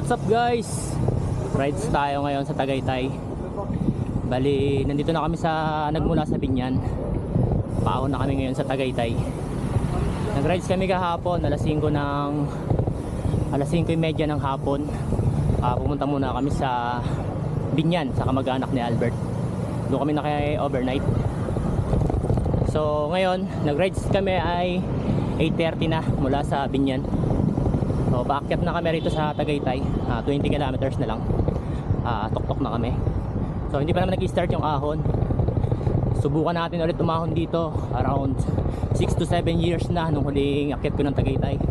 What's up guys? Rides tayo ngayon sa Tagaytay. Bali, nandito na kami nagmula sa Binyan. Paon na kami ngayon sa Tagaytay. Nag-rides kami kahapon, alas 5:30 ng hapon. Pumunta muna kami sa Binyan, sa kamag-anak ni Albert. Doon kami overnight. So ngayon, nag-rides kami ay 8:30 na mula sa Binyan. So paakyat na kami rito sa Tagaytay, 20 kilometers na lang. Tuktok na kami. So hindi pa naman nag-start yung ahon. Subukan natin ulit umahon dito. Around 6 to 7 years na nung huling akyat ko ng Tagaytay.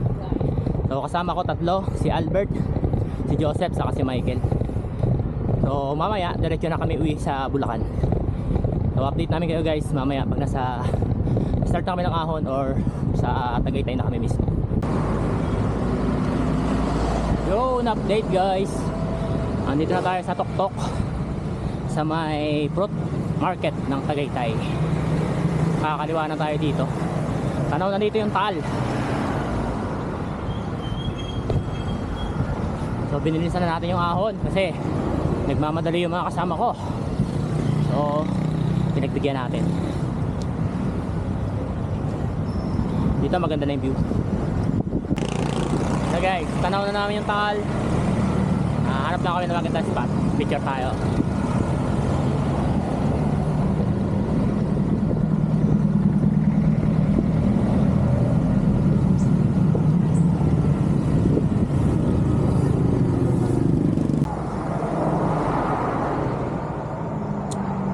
So kasama ko tatlo, si Albert, si Joseph, saka si Michael. So mamaya diretso na kami uwi sa Bulacan. So update namin kayo guys mamaya pag nasa start na kami ng ahon or sa Tagaytay na kami mismo. Yo, update guys. Andito na tayo sa Tuktok, sa may fruit market ng Tagaytay. Kakaliwa na tayo dito. Tanaw na dito yung Taal. So binilisan na natin yung ahon kasi nagmamadali yung mga kasama ko. So pinagbigyan natin. Dito maganda na yung view. So guys, tanaw na namin yung Taal. Hanap lang kami ng magandang spot. Picture tayo.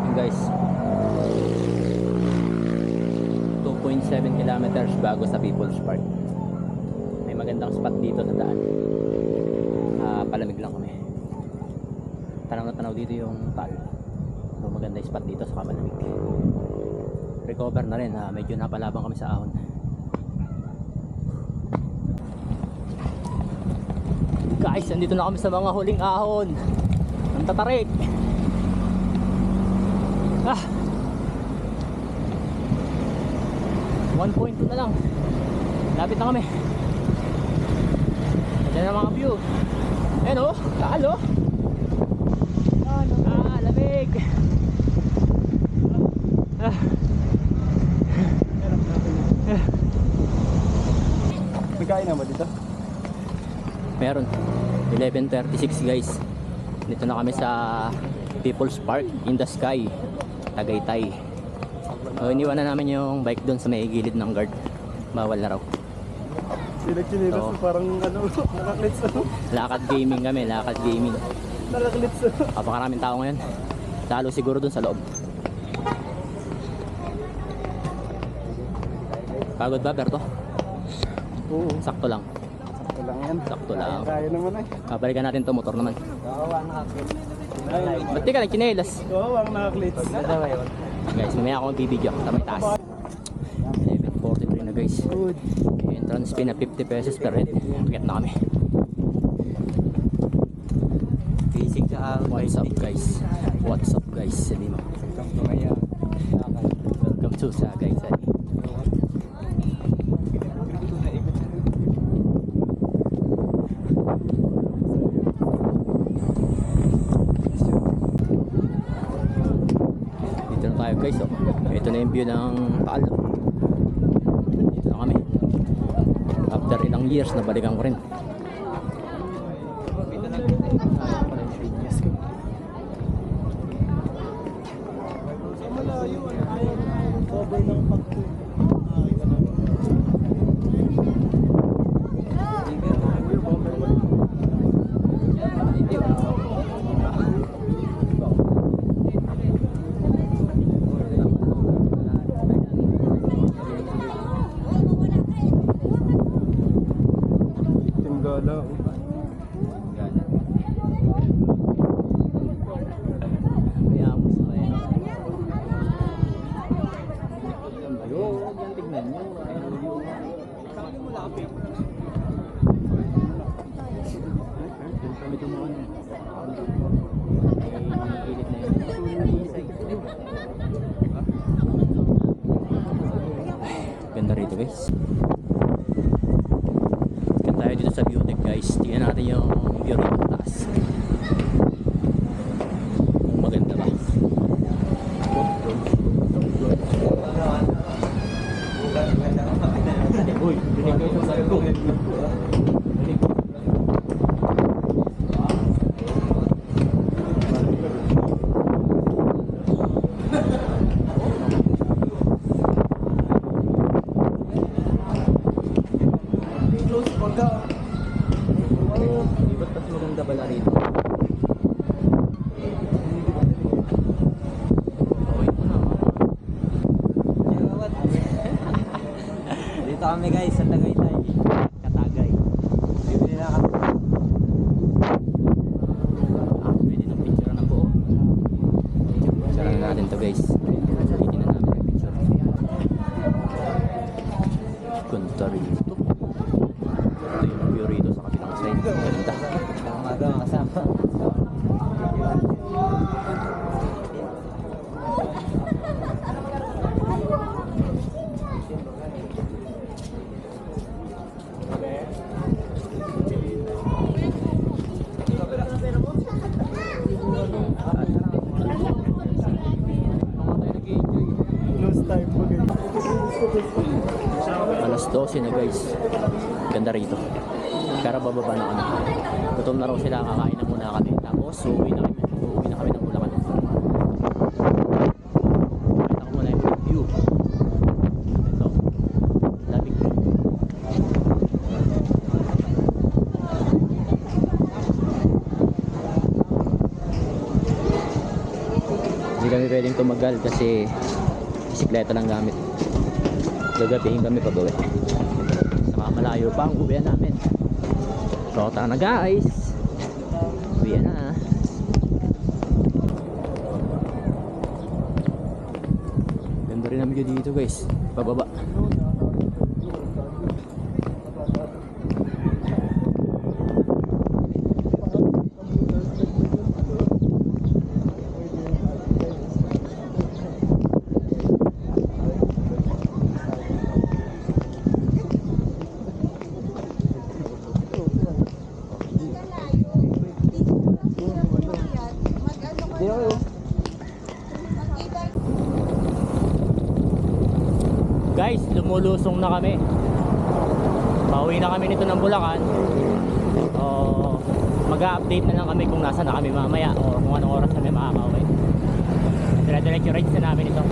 Yun guys, 2.7 kilometers bago sa People's Park. May magandang spot dito sa daan. Palamig lang kami. Tanaw na tanaw dito yung Taal. So maganda yung spot dito sa malamig. Recover na rin, medyo napalabang kami sa ahon. Guys, andito na kami sa mga huling ahon. Ang tatarik. 1.2 na lang. Lapit na kami. Diyan ang mga view. Ayan o, Taal o. Lamig. May kain na ba dito? Meron. 11:36 guys. Dito na kami sa People's Park in the Sky, Tagaytay. So iniwan na namin yung bike doon sa may gilid ng guard. Bawal na raw. Sila-chinilas So, parang nakaklits lakad gaming kami, lakad gaming. Nakaklits Kapakaraming tao ngayon. Lalo siguro dun sa loob. Pagod ba, Berto? Oo. Sakto lang. Sakto lang yan. Sakto lang. Kaya naman ay. Balikan natin to, motor naman. Kawawa ang nakaklits. Ba't di ka nagchinelas? Kawawa ang nakaklits. Guys, mamaya ako magbibideo sa may taas. 11:43 na guys. Good. Entrance fee na 50 pesos per head. Akit na kami. Basic sa What's up guys? What's up guys? Sabi mo. Welcome to sa guys. Dito na tayo guys. Oh. Ito na yung view ng Taal. Dito na kami. After ilang years nabalikan ko rin. Cover ng pagto. Tinggala. Ganda rito guys. Kaya tayo dito sa view deck. Guys, tingnan natin yung view rito sa taas. Kung maganda ba. Uy, binig ko sa ko. Ba't mas maganda pala rito? Okay po na. Dito kami guys sa Tagaytay. Katagay. Bibili na kami. Pwede ng picture na buo. Picture na natin to guys. Pwede na namin yung picture. Ganda rito. Ito yung view rito sa kabilang side. Ganda. Umaga mga kasama. Close time po guys. Alas 12 na guys. Ganda rito. Pero bababa na kami. Gutom na raw sila, kakain na muna kami. Tapos uuwi na kami. Uuwi na kami ng Bulacan. Pakita ko muna yung view. Ito. Labig. Hindi kami pwedeng tumagal kasi bisikleta lang gamit. Gagabihin kami pag-uwi. Saka malayo pa ang uwian namin. So tara na guys. Uwian na. Ganda rin namin dito guys. Pababa. Guys, lumulusong na kami. Pauwi na kami nito ng Bulacan. Mag-a-update na lang kami kung nasa na kami mamaya o kung anong oras kami makakauwi. Dire-diretso rides na namin ito.